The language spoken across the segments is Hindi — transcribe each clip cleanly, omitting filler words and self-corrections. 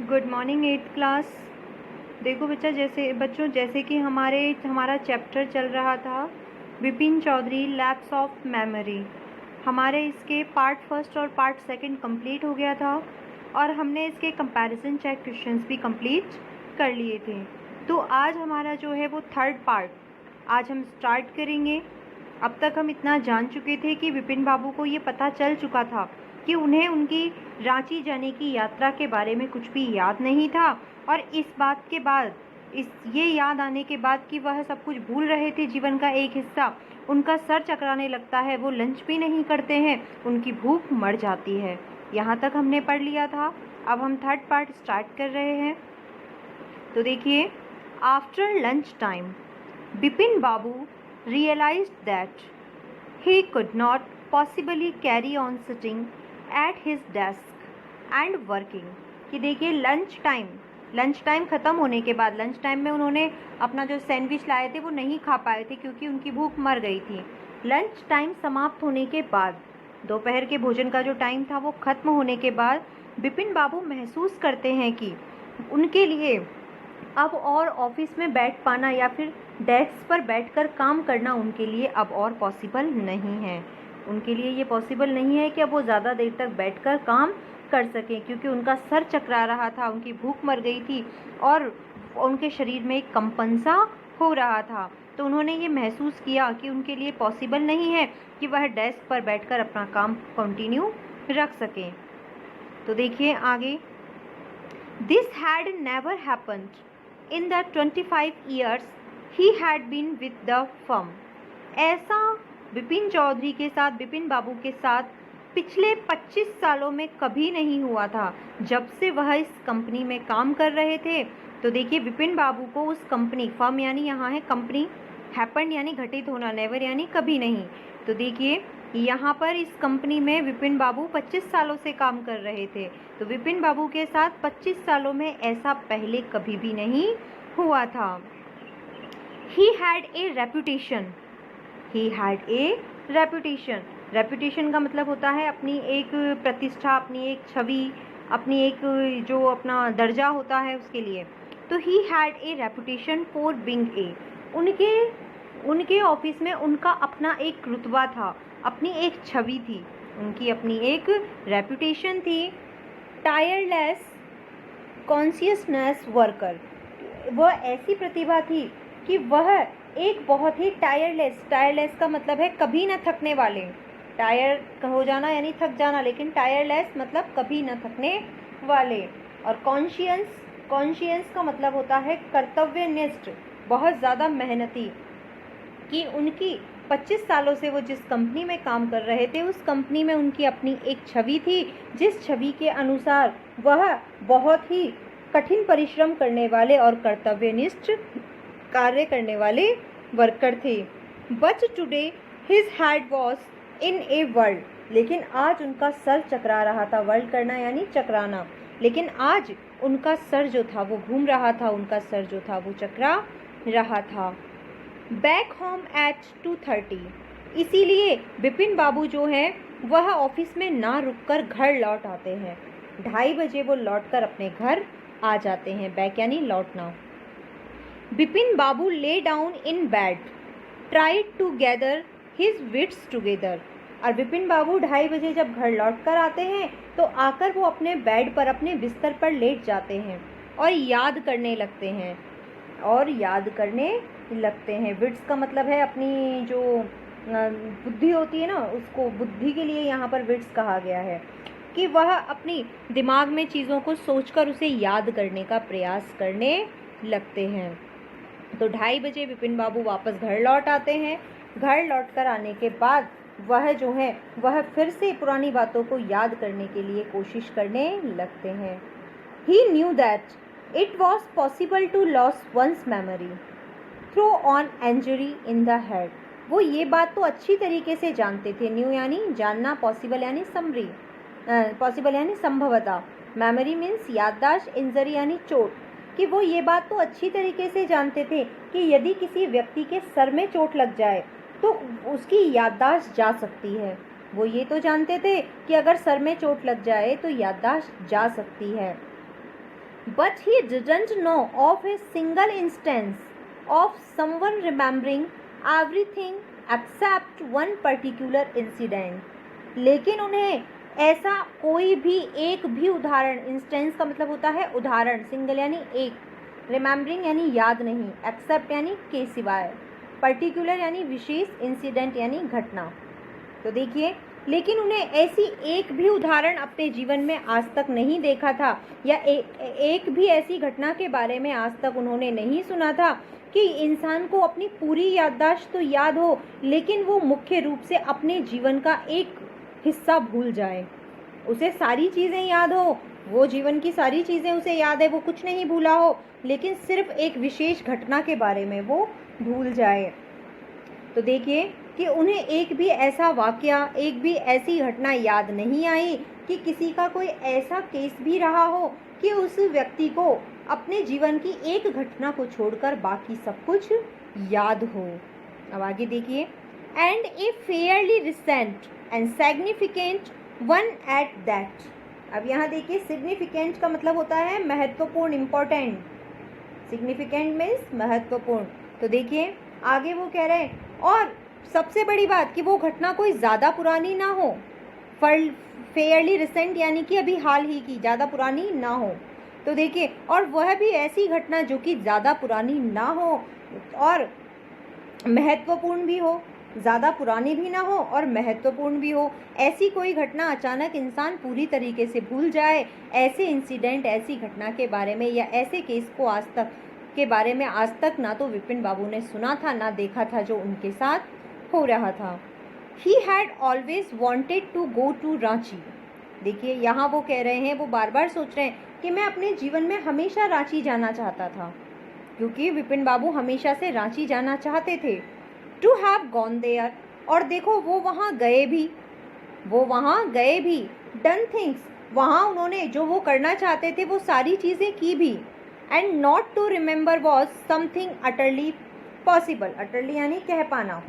Good morning 8th class. देखो जैसे कि हमारा चैप्टर चल रहा था Vipin Chaudhary lapse of memory. हमारे इसके पार्ट फर्स्ट और पार्ट सेकंड कंप्लीट हो गया था और हमने इसके कंपैरिजन चेक क्वेश्चंस भी कंप्लीट कर लिए थे। तो आज हमारा जो है वो थर्ड पार्ट आज हम स्टार्ट करेंगे। अब तक हम इतना जान चुके थे कि विपिन बाबू को ये पता चल चुका था कि उन्हें उनकी रांची जाने की यात्रा के बारे में कुछ भी याद नहीं था और इस बात के बाद ये याद आने के बाद कि वह सब कुछ भूल रहे थे, जीवन का एक हिस्सा, उनका सर चकराने लगता है, वो लंच भी नहीं करते हैं, उनकी भूख मर जाती है। यहाँ तक हमने पढ़ लिया था। अब हम थर्ड पार्ट स्टार्ट कर रहे हैं। तो देखिए, after lunch time Bipin Babu realized that he could not possibly carry on sitting at his desk and working। कि देखिए लंच टाइम ख़त्म होने के बाद, लंच टाइम में उन्होंने अपना जो सैंडविच लाए थे वो नहीं खा पाए थे क्योंकि उनकी भूख मर गई थी। लंच टाइम समाप्त होने के बाद, दोपहर के भोजन का जो टाइम था वो ख़त्म होने के बाद बिपिन बाबू महसूस करते हैं कि उनके लिए अब और ऑफिस में बैठ पाना या फिर डेस्क पर बैठकर काम करना उनके लिए अब और पॉसिबल नहीं है। उनके लिए ये पॉसिबल नहीं है कि अब वो ज़्यादा देर तक बैठकर काम कर सकें क्योंकि उनका सर चकरा रहा था, उनकी भूख मर गई थी और उनके शरीर में एक कंपन-सा हो रहा था। तो उन्होंने ये महसूस किया कि उनके लिए पॉसिबल नहीं है कि वह डेस्क पर बैठकर अपना काम कंटिन्यू रख सकें। तो देखिए आगे, this had never happened in the 25 years he had been with the firm। ऐसा विपिन चौधरी के साथ, विपिन बाबू के साथ पिछले 25 सालों में कभी नहीं हुआ था जब से वह इस कंपनी में काम कर रहे थे। तो देखिए, विपिन बाबू को उस कंपनी, फर्म यानी यहाँ है कंपनी, हैपेंड यानी घटित होना, नेवर यानी कभी नहीं। तो देखिए यहाँ पर इस कंपनी में विपिन बाबू 25 सालों से काम कर रहे थे। तो विपिन बाबू के साथ 25 सालों में ऐसा पहले कभी भी नहीं हुआ था। He had a reputation। He had a reputation। Reputation का मतलब होता है अपनी एक प्रतिष्ठा, अपनी एक छवि, अपनी एक जो अपना दर्जा होता है उसके लिए। तो he had a reputation for being a, उनके ऑफिस में उनका अपना एक रुतबा था, अपनी एक छवि थी, उनकी अपनी एक रेपुटेशन थी। टायरलेस कॉन्शियसनेस वर्कर, वह ऐसी प्रतिभा थी कि वह एक बहुत ही टायरलेस का मतलब है कभी न थकने वाले, टायर हो जाना यानी थक जाना, लेकिन टायरलेस मतलब कभी न थकने वाले। और कॉन्शियस का मतलब होता है कर्तव्यनिष्ठ, बहुत ज़्यादा मेहनती। कि उनकी 25 सालों से वो जिस कंपनी में काम कर रहे थे उस कंपनी में उनकी अपनी एक छवि थी, जिस छवि के अनुसार वह बहुत ही कठिन परिश्रम करने वाले और कर्तव्यनिष्ठ कार्य करने वाले वर्कर थे। But today his head was in a world, लेकिन आज उनका सर चकरा रहा था। वर्ल्ड करना यानी चकराना, लेकिन आज उनका सर जो था वो घूम रहा था, उनका सर जो था वो चकरा रहा था। बैक होम एट 2:30, इसीलिए विपिन बाबू जो हैं वह ऑफिस में ना रुककर घर लौट आते हैं। 2:30 बजे वो लौटकर अपने घर आ जाते हैं। बैक यानी लौटना। Bipin Babu lay down in bed, tried to gather his wits together. और विपिन बाबू 2:30 बजे जब घर लौट कर आते हैं तो आकर वो अपने बेड पर, अपने बिस्तर पर लेट जाते हैं और याद करने लगते हैं। विट्स का मतलब है अपनी जो बुद्धि होती है ना, उसको बुद्धि के लिए यहाँ पर विट्स कहा गया है कि वह अपनी दिमाग में चीज़ों को सोचकर उसे याद करने का प्रयास करने लगते हैं। तो 2:30 बजे विपिन बाबू वापस घर लौट आते हैं। घर लौट कर आने के बाद वह जो है वह फिर से पुरानी बातों को याद करने के लिए कोशिश करने लगते हैं। He knew that it was possible to lose one's memory through an injury in the head। वो ये बात तो अच्छी तरीके से जानते थे। न्यू यानी जानना, पॉसिबल यानी संभवतः, मेमोरी मीन्स याददाश्त, इंजरी यानी चोट। कि वो ये बात तो अच्छी तरीके से जानते थे कि यदि किसी व्यक्ति के सर में चोट लग जाए तो उसकी याददाश्त जा सकती है। वो ये तो जानते थे कि अगर सर में चोट लग जाए तो याददाश्त जा सकती है। but he didn't know of a single instance of someone remembering everything except one particular incident। लेकिन उन्हें ऐसा कोई भी एक भी उदाहरण, इंस्टेंस का मतलब होता है उदाहरण, सिंगल यानी एक, रिमेम्बरिंग यानी याद नहीं, एक्सेप्ट यानी के सिवाय, पर्टिकुलर यानी विशेष, इंसिडेंट यानी घटना। तो देखिए, लेकिन उन्हें ऐसी एक भी उदाहरण अपने जीवन में आज तक नहीं देखा था, या एक भी ऐसी घटना के बारे में आज तक उन्होंने नहीं सुना था कि इंसान को अपनी पूरी याददाश्त तो याद हो, लेकिन वो मुख्य रूप से अपने जीवन का एक हिस्सा भूल जाए। उसे सारी चीज़ें याद हो, वो जीवन की सारी चीज़ें उसे याद है, वो कुछ नहीं भूला हो, लेकिन सिर्फ एक विशेष घटना के बारे में वो भूल जाए। तो देखिए कि उन्हें एक भी ऐसा वाकया, एक भी ऐसी घटना याद नहीं आई कि किसी का कोई ऐसा केस भी रहा हो कि उस व्यक्ति को अपने जीवन की एक घटना को छोड़कर बाकी सब कुछ याद हो। अब आगे देखिए, and A Fairlie recent and significant one at that. अब यहाँ देखिए, सिग्निफिकेंट का मतलब होता है महत्वपूर्ण, इम्पोर्टेंट। सिग्निफिकेंट मीन्स महत्वपूर्ण। तो देखिए आगे वो कह रहे हैं, और सबसे बड़ी बात कि वो घटना कोई ज़्यादा पुरानी ना हो, फेयरली रिसेंट यानी कि अभी हाल ही की, ज़्यादा पुरानी ना हो। तो देखिए, और वह भी ऐसी घटना जो कि ज़्यादा पुरानी ना हो और महत्वपूर्ण भी हो, ज़्यादा पुरानी भी ना हो और महत्वपूर्ण भी हो। ऐसी कोई घटना अचानक इंसान पूरी तरीके से भूल जाए, ऐसे इंसिडेंट, ऐसी घटना के बारे में या ऐसे केस को आज तक के बारे में आज तक ना तो विपिन बाबू ने सुना था ना देखा था जो उनके साथ हो रहा था। He had always wanted to go to Ranchi. देखिए यहाँ वो कह रहे हैं, वो बार बार सोच रहे हैं कि मैं अपने जीवन में हमेशा रांची जाना चाहता था, क्योंकि विपिन बाबू हमेशा से रांची जाना चाहते थे। To have gone there, और देखो वो वहाँ गए भी, done things, वहाँ उन्होंने जो वो करना चाहते थे वो सारी चीज़ें की भी। And not to remember was something utterly possible, utterly यानी कह पाना,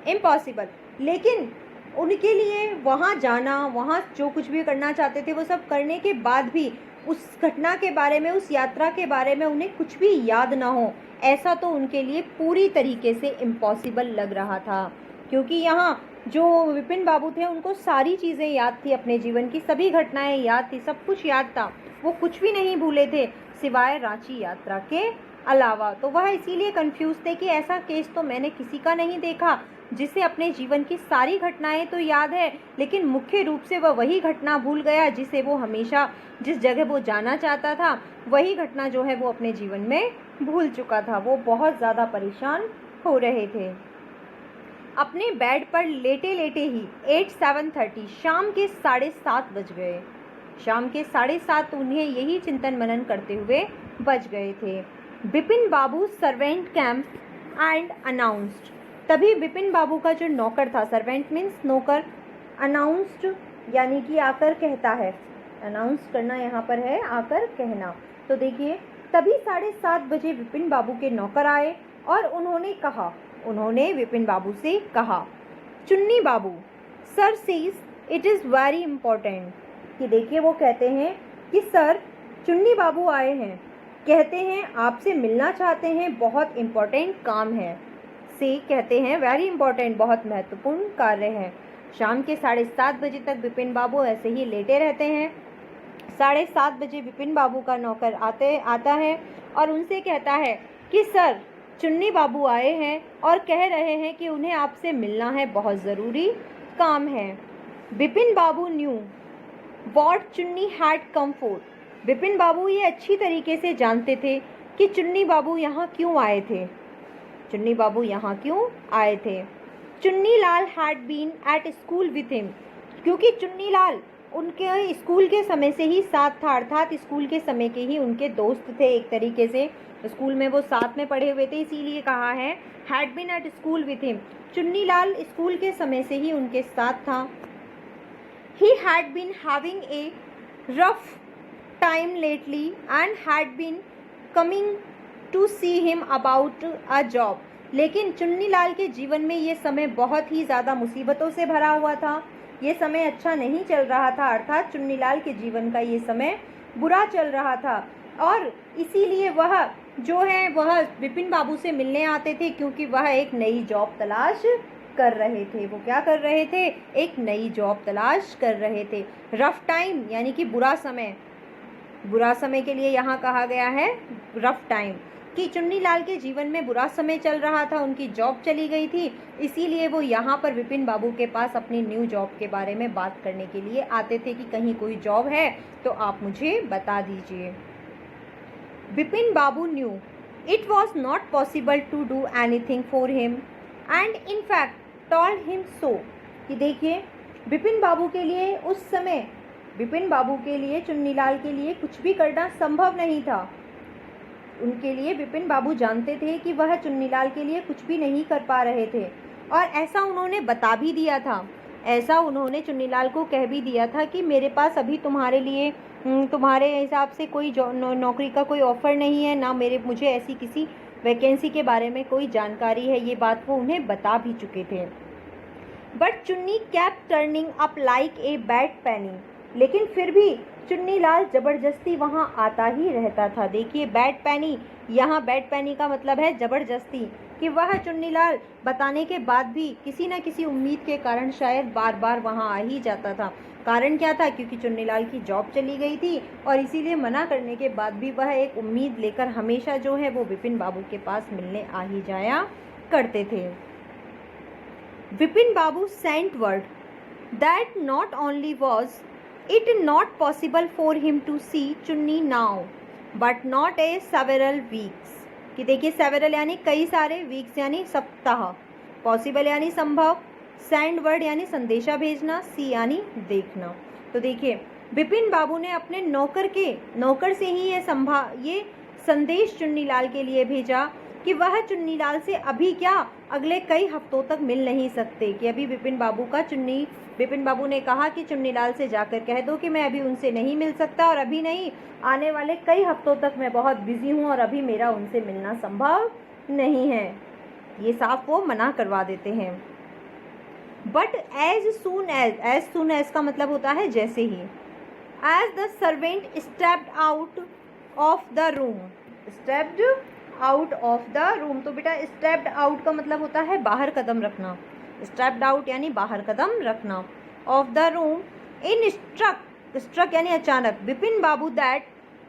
impossible। लेकिन उनके लिए वहाँ जाना, वहाँ जो कुछ भी करना चाहते थे वो सब करने के बाद भी उस घटना के बारे में, उस यात्रा के बारे में उन्हें कुछ भी याद ना हो, ऐसा तो उनके लिए पूरी तरीके से इम्पॉसिबल लग रहा था। क्योंकि यहाँ जो विपिन बाबू थे उनको सारी चीज़ें याद थी, अपने जीवन की सभी घटनाएं याद थी, सब कुछ याद था, वो कुछ भी नहीं भूले थे सिवाय रांची यात्रा के अलावा। तो वह इसीलिए कंफ्यूज थे कि ऐसा केस तो मैंने किसी का नहीं देखा जिसे अपने जीवन की सारी घटनाएं तो याद है, लेकिन मुख्य रूप से वह वही घटना भूल गया जिसे वो हमेशा, जिस जगह वो जाना चाहता था, वही घटना जो है वो अपने जीवन में भूल चुका था। वो बहुत ज़्यादा परेशान हो रहे थे। अपने बेड पर लेटे लेटे ही 7:30 शाम के 7:30 बज गए। शाम के 7:30 उन्हें यही चिंतन मनन करते हुए बज गए थे। विपिन बाबू सर्वेंट कैम्प एंड अनाउंस्ड। तभी विपिन बाबू का जो नौकर था, सर्वेंट मीन्स नौकर, अनाउंस्ड यानी कि आकर कहता है, अनाउंस करना यहाँ पर है आकर कहना। तो देखिए, तभी 7:30 बजे विपिन बाबू के नौकर आए और उन्होंने विपिन बाबू से कहा, Chunni Babu, sir says it is very important. कि देखिए वो कहते हैं कि सर, चुन्नी बाबू आए हैं, कहते हैं आपसे मिलना चाहते हैं, बहुत इम्पोर्टेंट काम है। से कहते हैं वेरी इम्पोर्टेंट, बहुत महत्वपूर्ण कार्य है। शाम के 7:30 बजे तक विपिन बाबू ऐसे ही लेटे रहते हैं। 7:30 बजे विपिन बाबू का नौकर आता है और उनसे कहता है कि सर, चुन्नी बाबू आए हैं और कह रहे हैं कि उन्हें आपसे मिलना है, बहुत ज़रूरी काम है। विपिन बाबू न्यू वॉट चुन्नी हैड कम फॉर। विपिन बाबू ये अच्छी तरीके से जानते थे कि चुन्नी बाबू यहाँ क्यों आए थे। चुन्नी बाबू यहाँ क्यों आए थे। Chunni Lal had been at school with him, क्योंकि चुन्नी लाल उनके स्कूल के समय से ही साथ था, अर्थात स्कूल के समय के ही उनके दोस्त थे। एक तरीके से स्कूल में वो साथ में पढ़े हुए थे, इसीलिए कहा है had been at school with him. Chunni Lal school के समय से ही उनके साथ था। He had been having a rough time lately and had been coming to see him about a job. लेकिन चुन्नी लाल के जीवन में ये समय बहुत ही ज़्यादा मुसीबतों से भरा हुआ था, ये समय अच्छा नहीं चल रहा था, अर्थात चुन्नी लाल के जीवन का ये समय बुरा चल रहा था और इसीलिए वह जो है वह विपिन बाबू से मिलने आते थे, क्योंकि वह एक नई जॉब तलाश कर रहे थे। वो क्या कर रहे थे? एक नई जॉब तलाश कर रहे थे। रफ टाइम यानी कि बुरा समय, बुरा समय के लिए यहाँ कहा गया है रफ टाइम, कि चुन्नीलाल के जीवन में बुरा समय चल रहा था, उनकी जॉब चली गई थी, इसीलिए वो यहाँ पर विपिन बाबू के पास अपनी न्यू जॉब के बारे में बात करने के लिए आते थे कि कहीं कोई जॉब है तो आप मुझे बता दीजिए। Vipin Babu knew it was not possible to do anything for him and in fact told him so, कि देखिए विपिन बाबू के लिए उस समय, विपिन बाबू के लिए चुन्नीलाल के लिए कुछ भी करना संभव नहीं था। उनके लिए विपिन बाबू जानते थे कि वह चुन्नीलाल के लिए कुछ भी नहीं कर पा रहे थे और ऐसा उन्होंने बता भी दिया था। ऐसा उन्होंने चुन्नीलाल को कह भी दिया था कि मेरे पास अभी तुम्हारे लिए तुम्हारे हिसाब से कोई नौकरी का कोई ऑफ़र नहीं है, ना मुझे ऐसी किसी वैकेंसी के बारे में कोई जानकारी है। ये बात वो उन्हें बता भी चुके थे। But Chunni kept turning up like a bad penny, लेकिन फिर भी चुन्नीलाल जबरदस्ती वहाँ आता ही रहता था। देखिए बैड पेनी, यहाँ बैड पेनी का मतलब है जबरदस्ती, कि वह चुन्नीलाल बताने के बाद भी किसी न किसी उम्मीद के कारण शायद बार बार वहाँ आ ही जाता था। कारण क्या था? क्योंकि चुन्नीलाल की जॉब चली गई थी और इसीलिए मना करने के बाद भी वह एक उम्मीद लेकर हमेशा जो है वो विपिन बाबू के पास मिलने आ ही जाया करते थे। Vipin Babu sent word that not only was it not possible for him to see चुन्नी now but not a several weeks, कि देखिए several यानी कई सारे, weeks यानी सप्ताह, possible यानी संभव, send word यानी संदेशा भेजना, see यानी देखना। तो देखिए विपिन बाबू ने अपने नौकर से ही ये संदेश चुन्नीलाल के लिए भेजा कि वह चुन्नीलाल से अभी क्या अगले कई हफ्तों तक मिल नहीं सकते, कि अभी विपिन बाबू ने कहा कि चुन्नीलाल से जाकर कह दो कि मैं अभी उनसे नहीं मिल सकता और अभी नहीं, आने वाले कई हफ्तों तक मैं बहुत बिजी हूँ और अभी मेरा उनसे मिलना संभव नहीं है। ये साफ वो मना करवा देते हैं। बट एज सुन एज का मतलब होता है जैसे ही। As the servant stepped out of the room, stepped out of the room, तो बेटा स्टेप्ड आउट का मतलब होता है बाहर कदम रखना, स्टेप्ड आउट यानी बाहर कदम रखना, of the room in struck यानी अचानक, Vipin babu that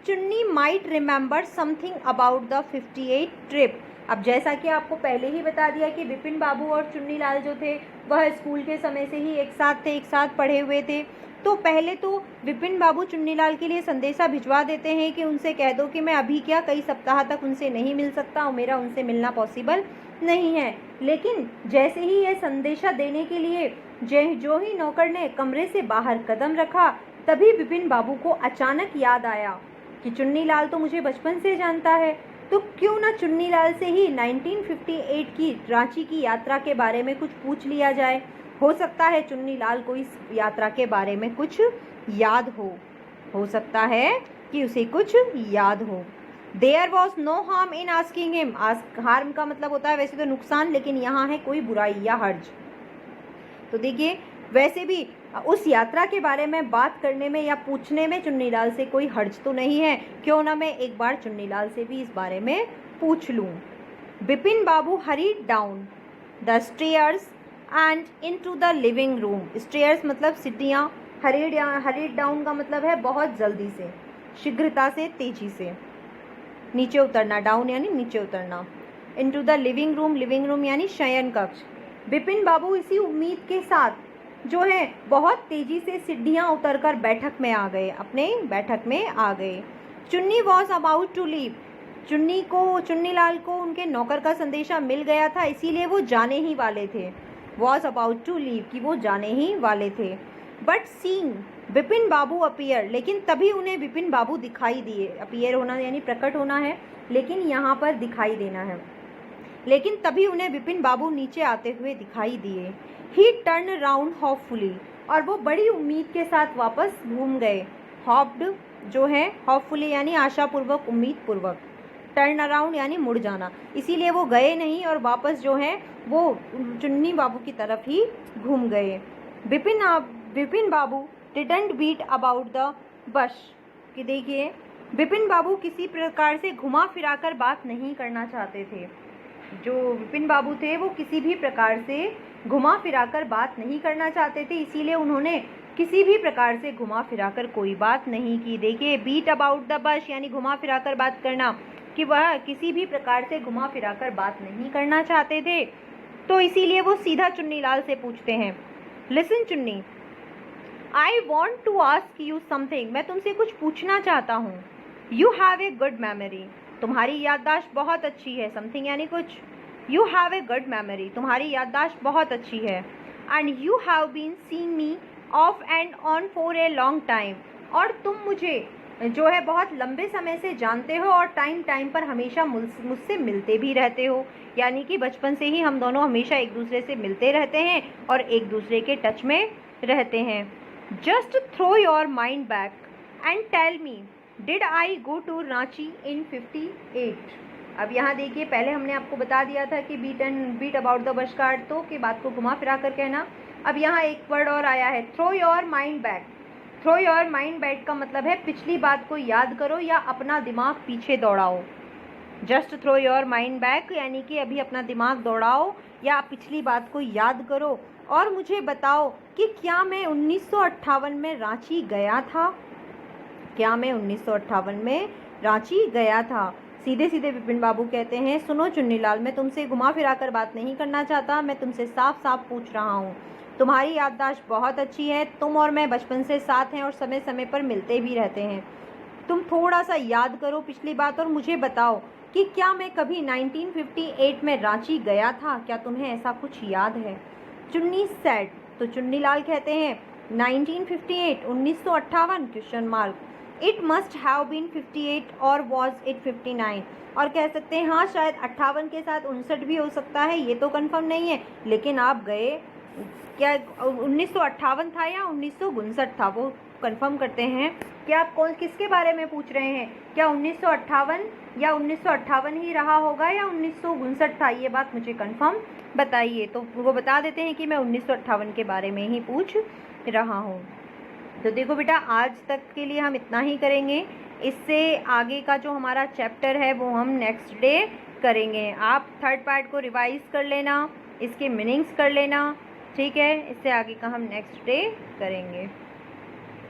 Chunni might remember something about the 58 trip. अब जैसा कि आपको पहले ही बता दिया कि विपिन बाबू और चुन्नीलाल जो थे वह स्कूल के समय से ही एक साथ पढ़े हुए थे, तो पहले तो विपिन बाबू चुन्नीलाल के लिए संदेशा भिजवा देते हैं कि उनसे कह दो कि मैं अभी क्या कई सप्ताह तक उनसे नहीं मिल सकता और मेरा उनसे मिलना पॉसिबल नहीं है। लेकिन जैसे ही यह संदेशा देने के लिए जो ही नौकर ने कमरे से बाहर कदम रखा, तभी विपिन बाबू को अचानक याद आया कि चुन्नीलाल तो मुझे बचपन से जानता है, तो क्यों ना चुन्नीलाल से ही 1958 की रांची की यात्रा के बारे में कुछ पूछ लिया जाए। हो सकता है चुन्नीलाल को इस यात्रा के बारे में कुछ याद हो सकता है कि उसे कुछ याद हो। There was no harm in asking him, harm का मतलब होता है वैसे तो नुकसान, लेकिन यहाँ है कोई बुराई या हर्ज। तो देखिए वैसे भी उस यात्रा के बारे में बात करने में या पूछने में चुन्नीलाल से कोई हर्ज तो नहीं है, क्यों ना मैं एक बार चुन्नीलाल से भी इस बारे में पूछ लूँ। Vipin Babu hurried down the stairs and into the living room, stairs मतलब सीढ़ियाँ, हरीड डाउन का मतलब है बहुत जल्दी से, शीघ्रता से, तेजी से नीचे उतरना, डाउन यानी नीचे उतरना, इनटू द लिविंग रूम यानी शयन कक्ष। विपिन बाबू इसी उम्मीद के साथ जो है बहुत तेजी से सीढ़ियाँ उतरकर बैठक में आ गए, अपने बैठक में आ गए। Chunni was about to leave, Chunnilal को उनके नौकर का संदेशा मिल गया था, इसीलिए वो जाने ही वाले थे। वॉज अबाउट टू लीव कि वो जाने ही वाले थे। But seeing Vipin Babu appear, लेकिन तभी उन्हें विपिन बाबू दिखाई दिए। अपीयर होना यानी प्रकट होना है, लेकिन यहाँ पर दिखाई देना है। लेकिन तभी उन्हें विपिन बाबू नीचे आते हुए दिखाई दिए। ही टर्न राउंड होपफुली, और वो बड़ी उम्मीद के साथ वापस घूम गए। हॉप्ड जो है होपफुली यानी आशापूर्वक, उम्मीद पूर्वक, टर्न अराउंड यानी मुड़ जाना, इसीलिए वो गए नहीं और वापस जो है वो चुन्नी बाबू की तरफ ही घूम गए। Vipin Babu didn't beat about the bush, कि देखिए विपिन बाबू किसी प्रकार से घुमा फिरा कर बात नहीं करना चाहते थे। जो विपिन बाबू थे वो किसी भी प्रकार से घुमा फिरा कर बात नहीं करना चाहते थे, इसीलिए उन्होंने किसी भी प्रकार से घुमा फिरा कर कोई बात नहीं की। देखिए बीट अबाउट द बश यानी घुमा फिरा कर बात करना, कि वह किसी भी प्रकार से घुमा फिरा कर बात नहीं करना चाहते थे। तो इसीलिए वो सीधा चुन्नीलाल से पूछते हैं, listen Chunni, I want to ask you something, मैं तुमसे कुछ पूछना चाहता हूँ। You have a good memory, तुम्हारी याददाश्त बहुत अच्छी है। समथिंग यानी कुछ। You have a good memory, तुम्हारी याददाश्त बहुत अच्छी है। And you have been seeing me off and on for a long time, और तुम मुझे जो है बहुत लंबे समय से जानते हो और टाइम टाइम पर हमेशा मुझसे मिलते भी रहते हो। यानी कि बचपन से ही हम दोनों हमेशा एक दूसरे से मिलते रहते हैं और एक दूसरे के टच में रहते हैं। Just throw your mind back and tell me, did I go to Ranchi in 58? अब यहाँ देखिए, पहले हमने आपको बता दिया था कि बीट अबाउट द बश का अर्थ तो कि बात को घुमा फिरा कर कहना। अब यहाँ एक वर्ड और आया है, throw your mind back. Throw your mind back का मतलब है पिछली बात को याद करो या अपना दिमाग पीछे दौड़ाओ। Just throw your mind back यानी कि अभी अपना दिमाग दौड़ाओ या पिछली बात को याद करो और मुझे बताओ कि क्या मैं 1958 में रांची गया था? क्या मैं 1958 में रांची गया था? सीधे सीधे विपिन बाबू कहते हैं, सुनो चुन्नीलाल, मैं तुमसे घुमा फिरा कर बात नहीं करना चाहता, मैं तुमसे साफ साफ पूछ रहा हूँ। तुम्हारी याददाश्त बहुत अच्छी है, तुम और मैं बचपन से साथ हैं और समय समय पर मिलते भी रहते हैं। तुम थोड़ा सा याद करो पिछली बात और मुझे बताओ कि क्या मैं कभी 1958 में रांची गया था? क्या तुम्हें ऐसा कुछ याद है? चुन्नी सेड, तो चुन्नीलाल कहते हैं 1958 1958 question mark, it must have been 58 और वॉज इट 59, और कह सकते हैं हाँ शायद 58 के साथ 59 भी हो सकता है, ये तो कंफर्म नहीं है, लेकिन आप गए, क्या 1958 था या 1959 था वो कंफर्म करते हैं। क्या आप किसके बारे में पूछ रहे हैं? क्या 1958 या 1958 ही रहा होगा या 1959 था? ये बात मुझे कंफर्म बताइए। तो वो बता देते हैं कि मैं 1958 के बारे में ही पूछ रहा हूँ। तो देखो बेटा, आज तक के लिए हम इतना ही करेंगे। इससे आगे का जो हमारा चैप्टर है वो हम नेक्स्ट डे करेंगे। आप थर्ड पार्ट को रिवाइज कर लेना, इसके मीनिंग्स कर लेना, ठीक है। इससे आगे का हम नेक्स्ट डे करेंगे।